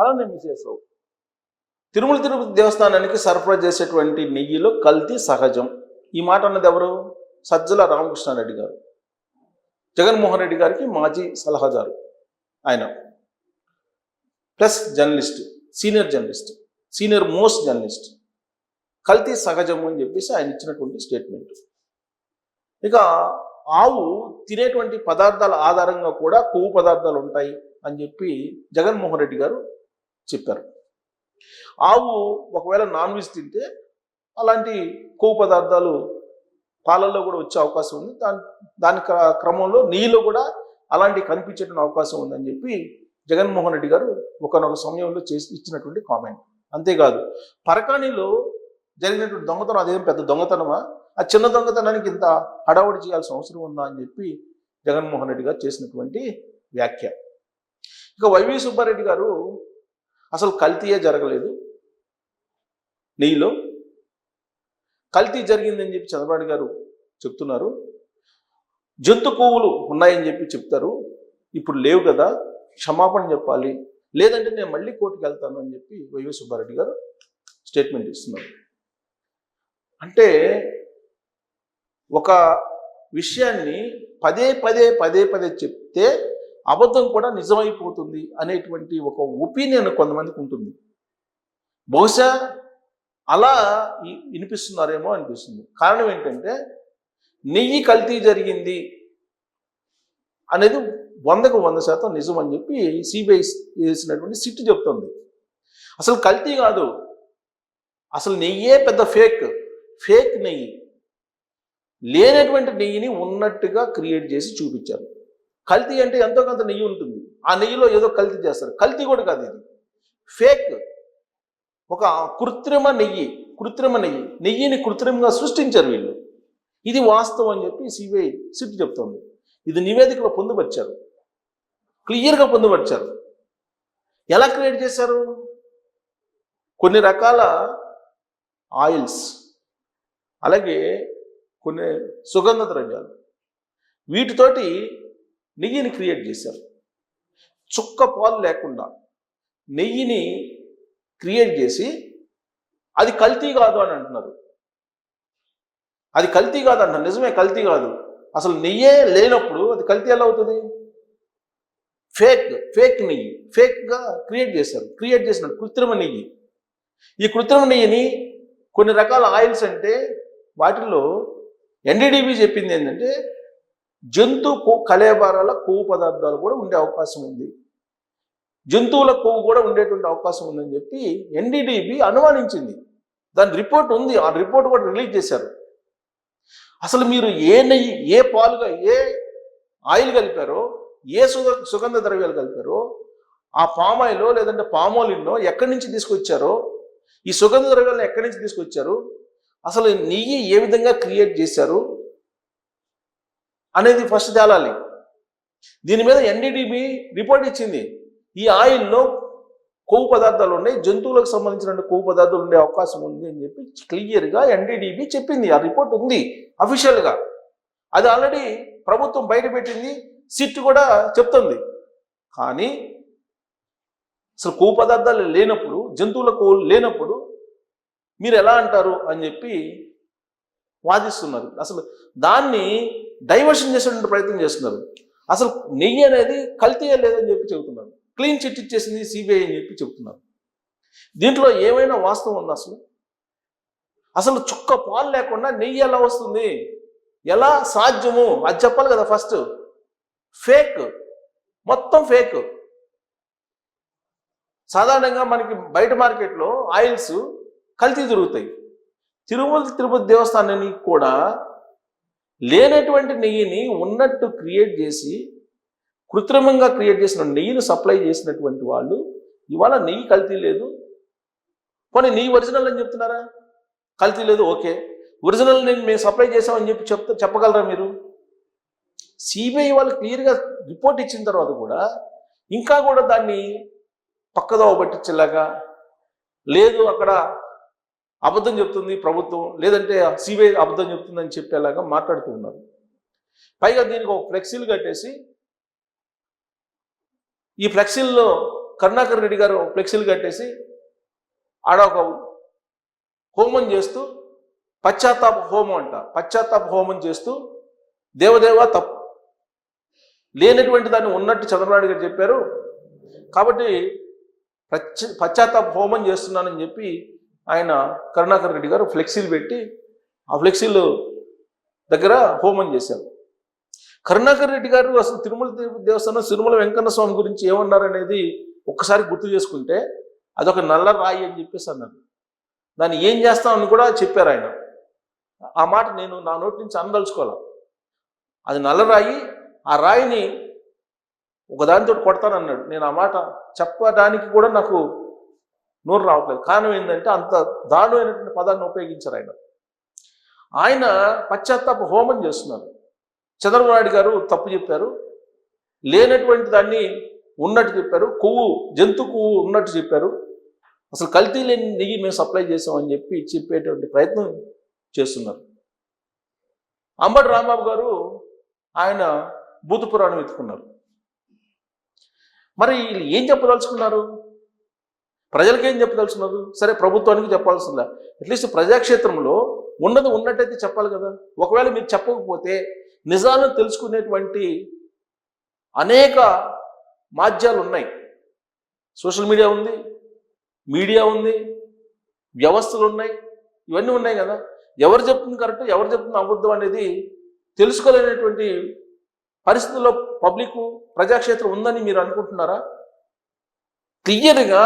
అలానే మిసేసావు. తిరుపతి దేవస్థానానికి సరఫరా చేసేటువంటి నెయ్యిలో కల్తీ సహజం. ఈ మాట అన్నది ఎవరు? సజ్జల రామకృష్ణారెడ్డి గారు, జగన్మోహన్ రెడ్డి గారికి మాజీ సలహాదారు ఆయన, plus journalist, senior most journalist. కల్తీ సహజం అని చెప్పేసి ఆయన ఇచ్చినటువంటి స్టేట్మెంట్. ఇక ఆవు తినేటువంటి పదార్థాల ఆధారంగా కూడా కొవ్వు పదార్థాలు ఉంటాయి అని చెప్పి జగన్మోహన్ రెడ్డి గారు చెప్పారు. ఆవు ఒకవేళ నాన్ వెజ్ తింటే అలాంటి కొవ్వు పదార్థాలు పాలల్లో కూడా వచ్చే అవకాశం ఉంది. దాని క్రమంలో నెయ్యిలో కూడా అలాంటి కనిపించేటువంటి అవకాశం ఉందని చెప్పి జగన్మోహన్ రెడ్డి గారు ఒకనొక సమయంలో ఇచ్చినటువంటి కామెంట్. అంతేకాదు, పరకాణిలో జరిగినటువంటి దొంగతనం అదేం పెద్ద దొంగతనమా? ఆ చిన్న దొంగతనానికి ఇంత హడావుడి చేయాల్సిన అవసరం ఉందా అని చెప్పి జగన్మోహన్ రెడ్డి గారు చేసినటువంటి వ్యాఖ్య. ఇక వైవి సుబ్బారెడ్డి గారు అసలు కల్తీయే జరగలేదు, నెయ్యిలో కల్తీ జరిగిందని చెప్పి చంద్రబాబు గారు చెప్తున్నారు. జంతు కొవ్వులు ఉన్నాయని చెప్పి చెప్తారు, ఇప్పుడు లేవు కదా, క్షమాపణ చెప్పాలి, లేదంటే నేను మళ్ళీ కోర్టుకు వెళ్తాను అని చెప్పి వైవి సుబ్బారెడ్డి గారు స్టేట్మెంట్ ఇస్తున్నారు. అంటే ఒక విషయాన్ని పదే పదే చెప్తే అబద్ధం కూడా నిజమైపోతుంది అనేటువంటి ఒక ఒపీనియన్ కొంతమందికి ఉంటుంది. బహుశా అలా వినిపిస్తున్నారేమో అనిపిస్తుంది. కారణం ఏంటంటే నెయ్యి కల్తీ జరిగింది అనేది 100% నిజం అని చెప్పి సిబిఐ వేసినటువంటి సిట్ చెప్తుంది. అసలు కల్తీ కాదు, అసలు నెయ్యే పెద్ద ఫేక్ నెయ్యి, లేనటువంటి నెయ్యిని ఉన్నట్టుగా క్రియేట్ చేసి చూపించారు. కల్తీ అంటే ఎంతో కొంత నెయ్యి ఉంటుంది, ఆ నెయ్యిలో ఏదో కల్తీ చేస్తారు. కల్తీ కూడా కాదు, ఇది ఫేక్, ఒక కృత్రిమ నెయ్యిని కృత్రిమంగా సృష్టించారు వీళ్ళు. ఇది వాస్తవం అని చెప్పి సిబిఐ సిట్ చెప్తుంది. ఇది నివేదికలో పొందుపరిచారు, క్లియర్గా పొందుపరిచారు. ఎలా క్రియేట్ చేశారు? కొన్ని రకాల ఆయిల్స్, అలాగే కొన్ని సుగంధ ద్రవ్యాలు, వీటితోటి నెయ్యిని క్రియేట్ చేశారు. చుక్క పాలు లేకుండా నెయ్యిని క్రియేట్ చేసి అది కల్తీ కాదు అని అంటున్నారు. అది కల్తీ కాదు అంటారు, నిజమే కల్తీ కాదు. అసలు నెయ్యే లేనప్పుడు అది కల్తీ ఎలా అవుతుంది? ఫేక్ నెయ్యి, ఫేక్గా క్రియేట్ చేసినట్టు కృత్రిమ నెయ్యి. ఈ కృత్రిమ నెయ్యిని కొన్ని రకాల ఆయిల్స్ అంటే వాటిల్లో ఎన్డీడీబీ చెప్పింది ఏంటంటే జంతు కళేబరాల కొవ్వు పదార్థాలు కూడా ఉండే అవకాశం ఉంది, జంతువుల కొవ్వు కూడా ఉండేటువంటి అవకాశం ఉందని చెప్పి ఎన్డీడీబీ అనుమానించింది. దాని రిపోర్ట్ ఉంది, ఆ రిపోర్ట్ కూడా రిలీజ్ చేశారు. అసలు మీరు ఏ నెయ్యి, ఏ పాలుగా, ఏ ఆయిల్ కలిపారో, ఏ సుగంధ ద్రవ్యాలు కలిపారో, ఆ పామాయిలో లేదంటే పామోలిన్నో ఎక్కడి నుంచి తీసుకొచ్చారో, ఈ సుగంధ ద్రవ్యాలను ఎక్కడి నుంచి తీసుకొచ్చారు, అసలు నెయ్యి ఏ విధంగా క్రియేట్ చేశారు అనేది ఫస్ట్ తేలాలి. దీని మీద ఎన్డీడీబీ రిపోర్ట్ ఇచ్చింది. ఈ ఆయిల్లో కొవ్వు పదార్థాలు ఉన్నాయి, జంతువులకు సంబంధించిన కొవ్వు పదార్థాలు ఉండే అవకాశం ఉంది అని చెప్పి క్లియర్గా ఎన్డీడీబీ చెప్పింది. ఆ రిపోర్ట్ ఉంది అఫీషియల్గా, అది ఆల్రెడీ ప్రభుత్వం బయటపెట్టింది, సిట్ కూడా చెప్తుంది. కానీ అసలు కొవ్వు పదార్థాలు లేనప్పుడు, జంతువుల కొవ్వు లేనప్పుడు మీరు ఎలా అంటారు అని చెప్పి వాదిస్తున్నారు. అసలు దాన్ని డైవర్షన్ చేసేటువంటి ప్రయత్నం చేస్తున్నారు. అసలు నెయ్యి అనేది కల్తీ లేదని చెప్పి చెబుతున్నారు. క్లీన్ చిట్ ఇచ్చేసింది సిబిఐ అని చెప్పి చెబుతున్నారు. దీంట్లో ఏమైనా వాస్తవం ఉందా? అసలు చుక్క పాలు లేకుండా నెయ్యి ఎలా వస్తుంది? ఎలా సాధ్యము? అది చెప్పాలి కదా ఫస్ట్. ఫేక్, మొత్తం ఫేక్. సాధారణంగా మనకి బయట మార్కెట్లో ఆయిల్స్ కల్తీ దొరుకుతాయి. తిరుపతి దేవస్థానాన్ని కూడా లేనటువంటి నెయ్యిని ఉన్నట్టు క్రియేట్ చేసి, కృత్రిమంగా క్రియేట్ చేసిన నెయ్యిని సప్లై చేసినటువంటి వాళ్ళు ఇవాళ నెయ్యి కల్తీ లేదు, పోనీ నెయ్యి ఒరిజినల్ అని చెప్తున్నారా? కల్తీ లేదు, ఓకే, ఒరిజినల్ నెయ్యి మేము సప్లై చేసామని చెప్పి చెప్పగలరా మీరు? సిబిఐ వాళ్ళు క్లియర్గా రిపోర్ట్ ఇచ్చిన తర్వాత కూడా ఇంకా కూడా దాన్ని పక్కదోవ పట్టించేలాగా, లేదు అక్కడ అబద్ధం చెప్తుంది ప్రభుత్వం, లేదంటే సిబిఐ అబద్ధం చెప్తుందని చెప్పేలాగా మాట్లాడుతూ ఉన్నారు. పైగా దీనికి ఒక ఫ్లెక్సీలు కట్టేసి, ఈ ఫ్లెక్సీల్లో కరుణాకర్ రెడ్డి గారు ఫ్లెక్సీలు కట్టేసి ఆడ ఒక హోమం చేస్తూ పశ్చాత్తాప హోమం అంట, పశ్చాత్తాప హోమం చేస్తూ దేవదేవ తప్పు లేనటువంటి దాన్ని ఉన్నట్టు చంద్రబాబు గారు చెప్పారు కాబట్టి పశ్చాత్తాప హోమం చేస్తున్నానని చెప్పి ఆయన కరుణాకర్ రెడ్డి గారు ఫ్లెక్సీలు పెట్టి ఆ ఫ్లెక్సీలు దగ్గర హోమం చేశారు. కరుణాకర్ రెడ్డి గారు అసలు తిరుమల దేవస్థానం తిరుమల వెంకన్న స్వామి గురించి ఏమన్నారనేది ఒక్కసారి గుర్తు చేసుకుంటే అదొక నల్ల రాయి అని చెప్పేసి అన్నారు. దాన్ని ఏం చేస్తామని కూడా చెప్పారు ఆయన. ఆ మాట నేను నా నోటి నుంచి అనదలుచుకోవాలి. అది నల్ల రాయి, ఆ రాయిని ఒకదానితో కొడతానన్నాడు. నేను ఆ మాట చెప్పడానికి కూడా నాకు నోరు రావట్లేదు. కారణం ఏంటంటే అంత దారుణమైనటువంటి పదాన్ని ఉపయోగించారు ఆయన. ఆయన పశ్చాత్తాప హోమం చేస్తున్నారు. చంద్రబాబు నాయుడు గారు తప్పు చెప్పారు, లేనటువంటి దాన్ని ఉన్నట్టు చెప్పారు, జంతు కొవ్వు ఉన్నట్టు చెప్పారు, అసలు కల్తీ లేని నెయ్యి మేము సప్లై చేసామని చెప్పేటువంటి ప్రయత్నం చేస్తున్నారు. అంబటి రాంబాబు గారు ఆయన భూత పురాణం ఎత్తుకున్నారు. మరి వీళ్ళు ఏం చెప్పదలుచుకున్నారు? ప్రజలకి ఏం చెప్పదలుచుకున్నారు? సరే, ప్రభుత్వానికి చెప్పాల్సిందా, అట్లీస్ట్ ప్రజాక్షేత్రంలో ఉన్నది ఉన్నట్టయితే చెప్పాలి కదా. ఒకవేళ మీరు చెప్పకపోతే నిజాలను తెలుసుకునేటువంటి అనేక మాధ్యాలు ఉన్నాయి. సోషల్ మీడియా ఉంది, మీడియా ఉంది, వ్యవస్థలు ఉన్నాయి, ఇవన్నీ ఉన్నాయి కదా. ఎవరు చెప్తుంది కరెక్ట్, ఎవరు చెప్తుంది అబద్ధం అనేది తెలుసుకోలేనటువంటి పరిస్థితుల్లో పబ్లిక్ ప్రజాక్షేత్రం ఉందని మీరు అనుకుంటున్నారా? క్లియర్గా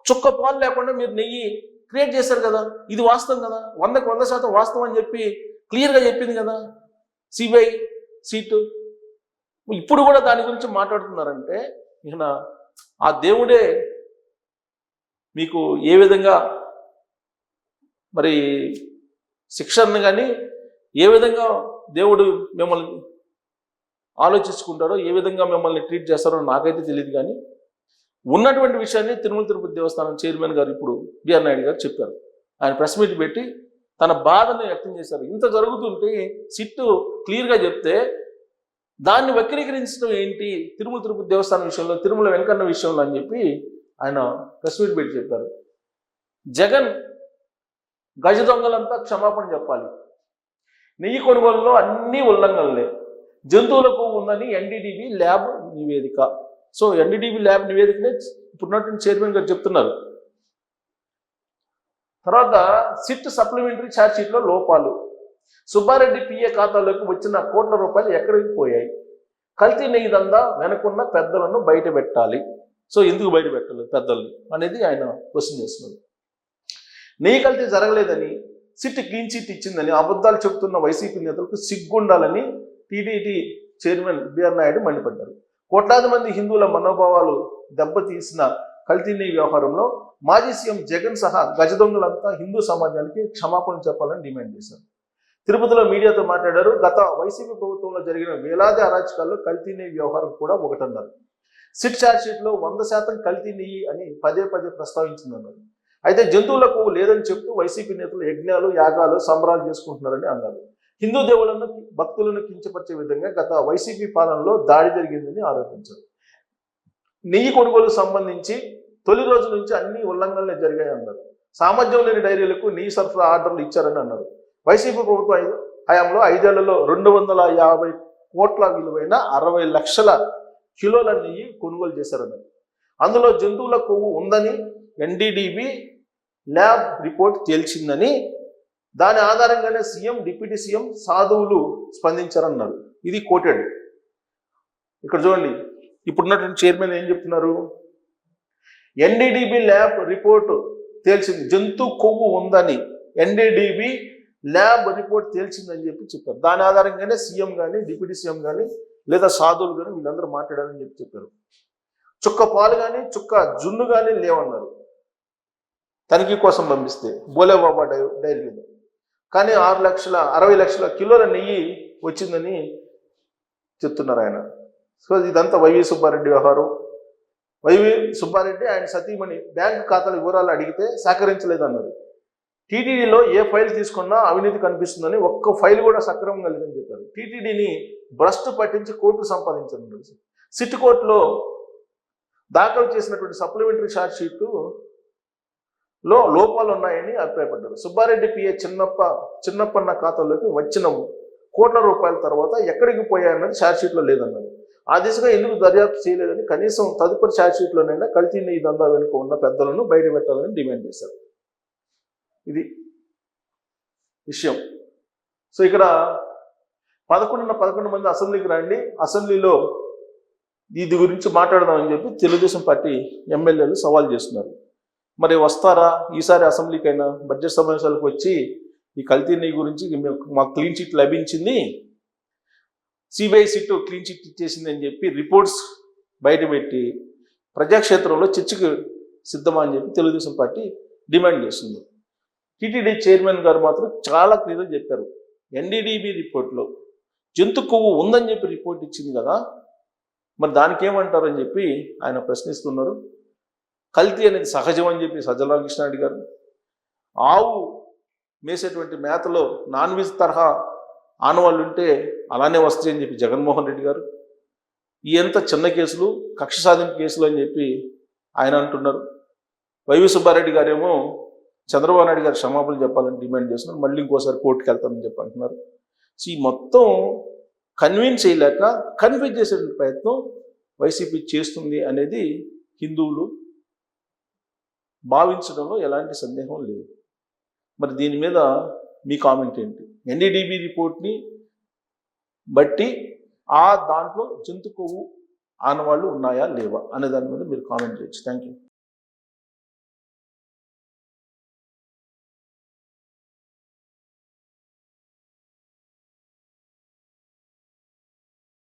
చుక్క పాలు లేకుండా మీరు నెయ్యి క్రియేట్ చేశారు కదా. ఇది వాస్తవం కదా, 100% వాస్తవం అని చెప్పి క్లియర్గా చెప్పింది కదా సిబిఐ సీటు. ఇప్పుడు కూడా దాని గురించి మాట్లాడుతున్నారంటే ఇక ఆ దేవుడే మీకు ఏ విధంగా మరి శిక్షను కానీ ఏ విధంగా దేవుడు మిమ్మల్ని ఆలోచించుకుంటారో, ఏ విధంగా మిమ్మల్ని ట్రీట్ చేస్తారో నాకైతే తెలియదు. కానీ ఉన్నటువంటి విషయాన్ని తిరుమల తిరుపతి దేవస్థానం చైర్మన్ గారు ఇప్పుడు బిఆర్ నాయుడు గారు చెప్పారు. ఆయన ప్రెస్ మీట్ పెట్టి తన బాధను వ్యక్తం చేశారు. ఇంత జరుగుతుంటే సిట్టు క్లియర్గా చెప్తే దాన్ని వక్రీకరించడం ఏంటి తిరుమల తిరుపతి దేవస్థానం విషయంలో, తిరుమల వెంకన్న విషయంలో అని చెప్పి ఆయన ప్రెస్ మీట్ పెట్టి చెప్పారు. జగన్ గజ దొంగలంతా క్షమాపణ చెప్పాలి. నెయ్యి కొనుగోలులో అన్ని ఉల్లంఘనలే, జంతువులకు ఉందని ఎన్డీడీబీ ల్యాబ్ నివేదిక. సో ఎన్డీడీబీ ల్యాబ్ నివేదికనే ఇప్పుడున్నటువంటి చైర్మన్ గారు చెప్తున్నారు. తర్వాత సిట్ సప్లిమెంటరీ ఛార్జ్ షీట్లో లోపాలు, సుబ్బారెడ్డి పిఏ ఖాతాలోకి వచ్చిన కోట్ల రూపాయలు ఎక్కడికి పోయాయి, కల్తీ నెయ్యి దందా వెనుకున్న పెద్దలను బయట పెట్టాలి. సో ఎందుకు బయట పెట్టాలి పెద్దలు అనేది ఆయన క్వశ్చన్ చేస్తున్నారు. నెయ్యి కల్తీ జరగలేదని సిట్ క్లీన్ చిట్ ఇచ్చిందని అబద్ధాలు చెబుతున్న వైసీపీ నేతలకు సిగ్గుండాలని టీడీటీ చైర్మన్ బిఆర్ నాయుడు మండిపడ్డారు. కోట్లాది మంది హిందువుల మనోభావాలు దెబ్బతీసిన కల్తీ నెయ్యి వ్యవహారంలో మాజీ సీఎం జగన్ సహా గజదొంగలంతా హిందూ సమాజానికి క్షమాపణ చెప్పాలని డిమాండ్ చేశారు. తిరుపతిలో మీడియాతో మాట్లాడారు. గత వైసీపీ ప్రభుత్వంలో జరిగిన వేలాది అరాచకాల్లో కల్తీ నెయ్యి వ్యవహారం కూడా ఒకటన్నారు. సిట్ ఛార్జ్ షీట్లో 100% కల్తీ నెయ్యి అని పదే ప్రస్తావించిందన్నారు. అయితే జంతువులకు లేదని చెప్తూ వైసీపీ నేతలు యజ్ఞాలు, యాగాలు, సంబరాలు చేసుకుంటున్నారని అన్నారు. హిందూ దేవులను, భక్తులను కించపరిచే విధంగా గత వైసీపీ పాలనలో దాడి జరిగిందని ఆరోపించారు. నెయ్యి కొనుగోలుకు సంబంధించి తొలి రోజు నుంచి అన్ని ఉల్లంఘనలే జరిగాయి అన్నారు. సామర్థ్యం లేని డైరీలకు నెయ్యి సరఫరా ఆర్డర్లు ఇచ్చారని అన్నారు. వైసీపీ ప్రభుత్వ హయాంలో 5 ఏళ్లలో 250 కోట్ల విలువైన 60 లక్షల కిలోల నెయ్యి కొనుగోలు చేశారన్నారు. అందులో జంతువుల కొవ్వు ఉందని ఎన్డీడీబీ ల్యాబ్ రిపోర్ట్ తేల్చిందని, దాని ఆధారంగానే సీఎం, డిప్యూటీ సీఎం, సాధువులు స్పందించారన్నారు. ఇది కోటెడ్. ఇక్కడ చూడండి, ఇప్పుడున్నటువంటి చైర్మన్ ఏం చెప్తున్నారు? ఎన్డీడీబీ ల్యాబ్ రిపోర్ట్ తేల్చింది, జంతు కొవ్వు ఉందని ఎన్డీడీబీ ల్యాబ్ రిపోర్ట్ తేల్చిందని చెప్పారు. దాని ఆధారంగానే సీఎం కానీ, డిప్యూటీ సీఎం కానీ, లేదా సాధువులు కానీ వీళ్ళందరూ మాట్లాడారని చెప్పారు. చుక్క పాలు కానీ, చుక్క జున్ను కానీ లేవన్నారు తనిఖీ కోసం పంపిస్తే బోలేబాబా డైరీలో. కానీ 60 లక్షల కిలోల నెయ్యి వచ్చిందని చెప్తున్నారు ఆయన. సో ఇదంతా వైవి సుబ్బారెడ్డి వ్యవహారం. వైవి సుబ్బారెడ్డి ఆయన సతీమణి బ్యాంకు ఖాతాల వివరాలు అడిగితే సహకరించలేదన్నారు. టీటీడీలో ఏ ఫైల్ తీసుకున్నా అవినీతి కనిపిస్తుందని, ఒక్క ఫైల్ కూడా సక్రమంగా లేదని చెప్పారు. టీటీడీని భ్రష్టు పట్టించి కోర్టు సంపాదించారు. సిట్ కోర్టులో దాఖలు చేసినటువంటి సప్లిమెంటరీ ఛార్జ్ షీట్లో లోపాలు ఉన్నాయని అభిప్రాయపడ్డారు. సుబ్బారెడ్డి పిఏ చిన్నప్పన్న ఖాతాలోకి వచ్చిన కోట్ల రూపాయల తర్వాత ఎక్కడికి పోయాయన్నది ఛార్జ్ షీట్లో లేదన్నది. ఆ దిశగా ఎందుకు దర్యాప్తు చేయలేదని కనీసం తదుపరి ఛార్జ్ షీట్లోనైనా కల్తీ నెయ్యి దందా వెనుక ఉన్న పెద్దలను బయట పెట్టాలని డిమాండ్ చేశారు. ఇది విషయం. సో ఇక్కడ 11 మంది అసెంబ్లీకి రండి, అసెంబ్లీలో ఇది గురించి మాట్లాడదామని చెప్పి తెలుగుదేశం పార్టీ ఎమ్మెల్యేలు సవాల్ చేస్తున్నారు. మరి వస్తారా ఈసారి అసెంబ్లీకైనా? బడ్జెట్ సమావేశాలకు వచ్చి ఈ కల్తీ నెయ్యి గురించి మాకు క్లీన్ చిట్ లభించింది, సిబిఐ సిట్ క్లీన్ చిట్ ఇచ్చేసింది అని చెప్పి రిపోర్ట్స్ బయటపెట్టి ప్రజాక్షేత్రంలో చర్చకు సిద్ధమా అని చెప్పి తెలుగుదేశం పార్టీ డిమాండ్ చేస్తుంది. టీటీడీ చైర్మన్ గారు మాత్రం చాలా క్లియర్గా చెప్పారు. ఎన్డీడీబీ రిపోర్ట్లో జంతు కొవ్వు ఉందని చెప్పి రిపోర్ట్ ఇచ్చింది కదా, మరి దానికి ఏమంటారని చెప్పి ఆయన ప్రశ్నిస్తున్నారు. కల్తీ అనేది సహజం అని చెప్పి సజ్జల రామకృష్ణారెడ్డి గారు, ఆవు మేసేటువంటి మేతలో నాన్ వెజ్ తరహా ఆనవాళ్ళు ఉంటే అలానే వస్తాయని చెప్పి జగన్మోహన్ రెడ్డి గారు, ఈ ఎంత చిన్న కేసులు కక్ష సాధింపు కేసులు అని చెప్పి ఆయన అంటున్నారు. వైవి సుబ్బారెడ్డి గారేమో చంద్రబాబు నాయుడు గారు క్షమాపణ చెప్పాలని డిమాండ్ చేస్తున్నారు, మళ్ళీ ఇంకోసారి కోర్టుకు వెళ్తామని చెప్పి అంటున్నారు. సో ఈ మొత్తం కన్విన్స్ చేయలేక కన్విన్స్ చేసే ప్రయత్నం వైసీపీ చేస్తుంది అనేది హిందువులు భావించడంలో ఎలాంటి సందేహం లేదు. మరి దీని మీద మీ కామెంట్ ఏంటి? ఎన్డీడీబీ రిపోర్ట్ని బట్టి దాంట్లో జంతు కొవ్వు ఆనవాళ్ళు ఉన్నాయా లేవా అనే దాని మీద మీరు కామెంట్ చేయొచ్చు. Thank you.